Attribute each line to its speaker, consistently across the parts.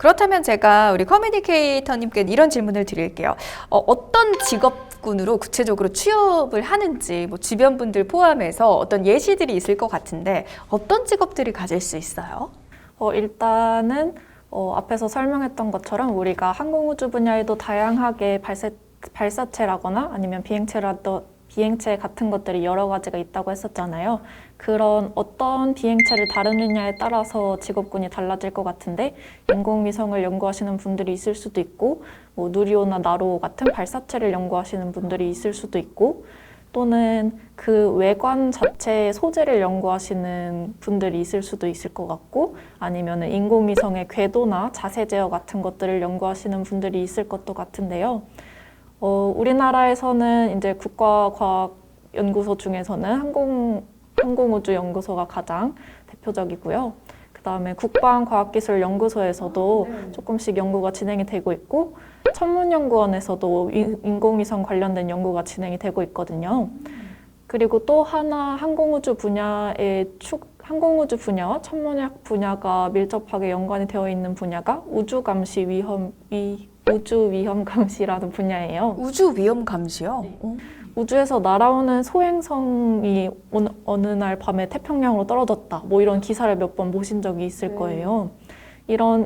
Speaker 1: 그렇다면 제가 우리 커뮤니케이터님께 이런 질문을 드릴게요. 어떤 직업군으로 구체적으로 취업을 하는지 뭐 주변 분들 포함해서 어떤 예시들이 있을 것 같은데 어떤 직업들이 가질 수 있어요?
Speaker 2: 일단은 앞에서 설명했던 것처럼 우리가 항공우주 분야에도 다양하게 발사체라거나 아니면 비행체 같은 것들이 여러 가지가 있다고 했었잖아요. 그런 어떤 비행체를 다루느냐에 따라서 직업군이 달라질 것 같은데 인공위성을 연구하시는 분들이 있을 수도 있고 뭐 누리호나 나로 같은 발사체를 연구하시는 분들이 있을 수도 있고 또는 그 외관 자체의 소재를 연구하시는 분들이 있을 수도 있을 것 같고 아니면 인공위성의 궤도나 자세 제어 같은 것들을 연구하시는 분들이 있을 것도 같은데요. 우리나라에서는 이제 국가과학연구소 중에서는 항공우주연구소가 가장 대표적이고요. 그 다음에 국방과학기술연구소에서도 조금씩 연구가 진행이 되고 있고 천문연구원에서도 인공위성 관련된 연구가 진행이 되고 있거든요. 그리고 또 하나 항공우주 분야와 천문학 분야가 밀접하게 연관이 되어 있는 분야가 우주 위험 감시라는 분야예요.
Speaker 1: 우주 위험 감시요?
Speaker 2: 네. 우주에서 날아오는 소행성이 어느 날 밤에 태평양으로 떨어졌다. 뭐 이런 기사를 몇 번 보신 적이 있을 거예요. 이런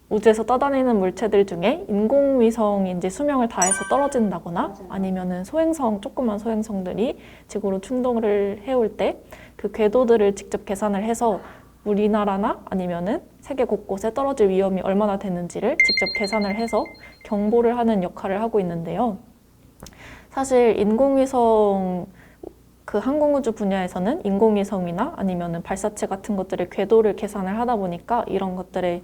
Speaker 2: 우주에서 떠다니는 물체들 중에 인공위성이 이제 수명을 다해서 떨어진다거나 아니면은 조그만 소행성들이 지구로 충돌을 해올 때 그 궤도들을 직접 계산을 해서 우리나라나 아니면은 세계 곳곳에 떨어질 위험이 얼마나 되는지를 직접 계산을 해서 경보를 하는 역할을 하고 있는데요. 사실 항공우주 분야에서는 인공위성이나 아니면은 발사체 같은 것들의 궤도를 계산을 하다 보니까 이런 것들의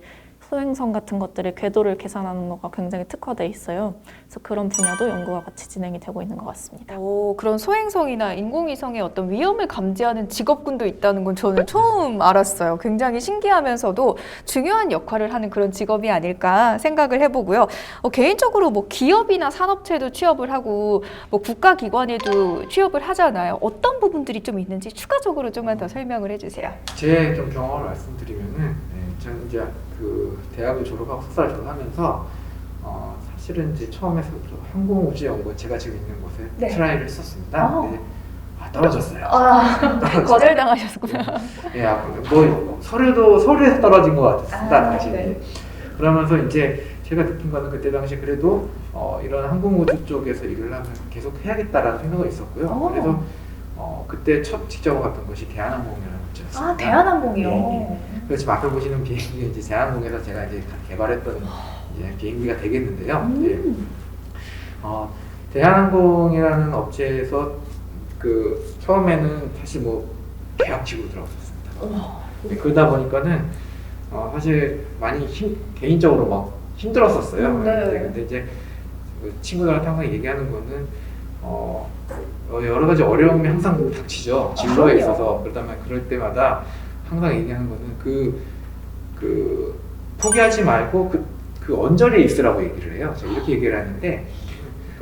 Speaker 2: 소행성 같은 것들의 궤도를 계산하는 거가 굉장히 특화되어 있어요. 그래서 그런 분야도 연구가 같이 진행이 되고 있는 것 같습니다.
Speaker 1: 그런 소행성이나 인공위성의 어떤 위험을 감지하는 직업군도 있다는 건 저는 처음 알았어요. 굉장히 신기하면서도 중요한 역할을 하는 그런 직업이 아닐까 생각을 해보고요. 개인적으로 뭐 기업이나 산업체도 취업을 하고 뭐 국가기관에도 취업을 하잖아요. 어떤 부분들이 좀 있는지 추가적으로 좀만 더 설명을 해주세요.
Speaker 3: 제 좀 경험을 말씀드리면은 저는 이제 그 대학을 졸업하고 석사를 졸업하면서 사실은 이제 처음에서부터 항공우주연구원 제가 지금 있는 곳에 트라이를 했었습니다. 근데 떨어졌어요.
Speaker 1: 거절당하셨구나.
Speaker 3: 뭐 서류에서 떨어진 것 같았습니다. 당시. 그러면서 이제 제가 느낀 거는 그때 당시 그래도 이런 항공우주 쪽에서 일을 하면 계속 해야겠다라는 생각이 있었고요. 그래서 그때 첫 직접을 갔던 것이 대한항공이라는 곳이었습니다.
Speaker 1: 대한항공이요?
Speaker 3: 네. 그래서 지금 앞에 보시는 비행기가 이제 대한항공에서 제가 이제 개발했던 이제 비행기가 되겠는데요. 대한항공이라는 업체에서 그 처음에는 사실 뭐 계약직으로 들어갔었습니다. 그러다 보니까는 사실 많이 개인적으로 막 힘들었었어요. 근데 이제 그 친구들한테 항상 얘기하는 거는 여러 가지 어려움이 항상 닥치죠. 진로에 있어서. 그러다만 그럴 때마다 항상 얘기하는 거는 그 포기하지 말고 그 언저리에 있으라고 얘기를 해요. 제가 이렇게 얘기를 하는데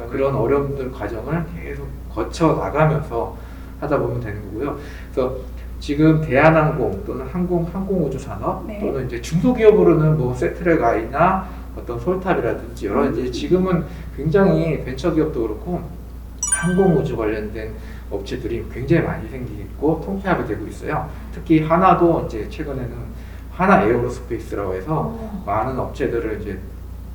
Speaker 3: 그런 어려움들 과정을 계속 거쳐 나가면서 하다 보면 되는 거고요. 그래서 지금 대한항공 또는 항공우주산업 또는 이제 중소기업으로는 뭐 세트랙아이나 어떤 솔탑이라든지 여러 이제 지금은 굉장히 벤처기업도 그렇고 항공우주 관련된 업체들이 굉장히 많이 생기고 통폐합이 되고 있어요. 특히 하나도 이제 최근에는 하나 에어로스페이스라고 해서 많은 업체들을 이제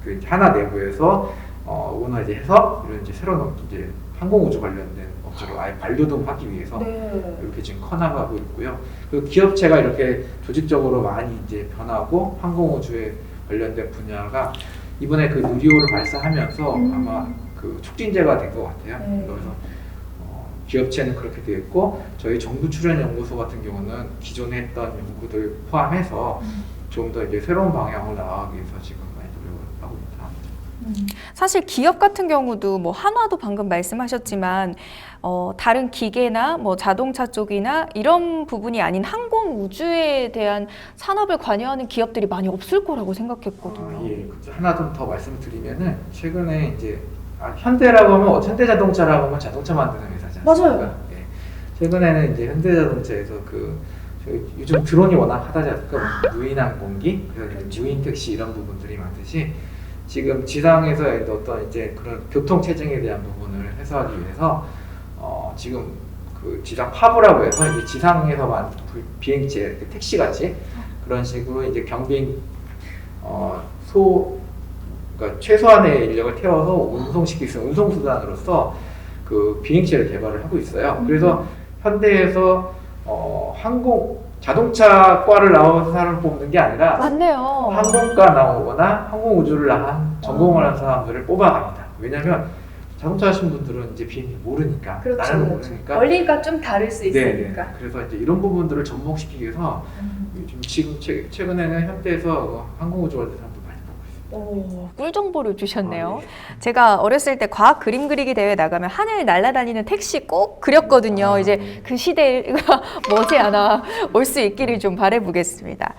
Speaker 3: 그 하나 내부에서 오너해서 이런 이제 새로운 이제 항공우주 관련된 업체로 아예 발돋움하기 위해서 이렇게 지금 커나가고 있고요. 그 기업체가 이렇게 조직적으로 많이 이제 변하고 항공우주에 관련된 분야가 이번에 그 누리호를 발사하면서 아마 그 촉진제가 된 것 같아요. 그래서 기업체는 그렇게 되어 있고 저희 정부 출연 연구소 같은 경우는 기존에 했던 연구들 포함해서 좀 더 이제 새로운 방향으로 나아가기 위해서 지금 많이 노력을 하고 있다.
Speaker 1: 사실 기업 같은 경우도 뭐 한화도 방금 말씀하셨지만 다른 기계나 뭐 자동차 쪽이나 이런 부분이 아닌 항공 우주에 대한 산업을 관여하는 기업들이 많이 없을 거라고 생각했거든요.
Speaker 3: 하나 좀 더 말씀을 드리면은 최근에 이제 현대라고 하면 현대자동차라고 하면 자동차 만드는 회사잖아요.
Speaker 1: 맞아요.
Speaker 3: 최근에는 이제 현대자동차에서 그 요즘 드론이 워낙 핫하지 않습니까? 뭐 무인항공기, 그래서 이제 무인 택시 이런 부분들이 많듯이 지금 지상에서 어떤 이제 그런 교통 체증에 대한 부분을 해소하기 위해서 지금 그 지상 파브라고 해서 이제 지상에서만 비행체 택시 같이 그런 식으로 이제 경비행 그러니까 최소한의 인력을 태워서 운송시킬 수 있는 운송수단으로서 그 비행체를 개발을 하고 있어요. 그래서 현대에서 자동차과를 나온 사람을 뽑는 게 아니라
Speaker 1: 맞네요.
Speaker 3: 항공과 나오거나 항공우주를 전공을 한 사람들을 뽑아갑니다. 왜냐하면 자동차 하신 분들은 이제 비행기 모르니까, 나는 모르니까.
Speaker 1: 원리가 좀 다를 수
Speaker 3: 네. 그래서 이제 이런 부분들을 접목시키기 위해서 지금 최근에는 현대에서 항공우주원대 사람도 많이 보고 있습니다.
Speaker 1: 꿀 정보를 주셨네요.
Speaker 3: 네.
Speaker 1: 제가 어렸을 때 과학 그림 그리기 대회 나가면 하늘 날아다니는 택시 꼭 그렸거든요. 이제 그 시대가 머지않아 올 수 있기를 좀 바라보겠습니다.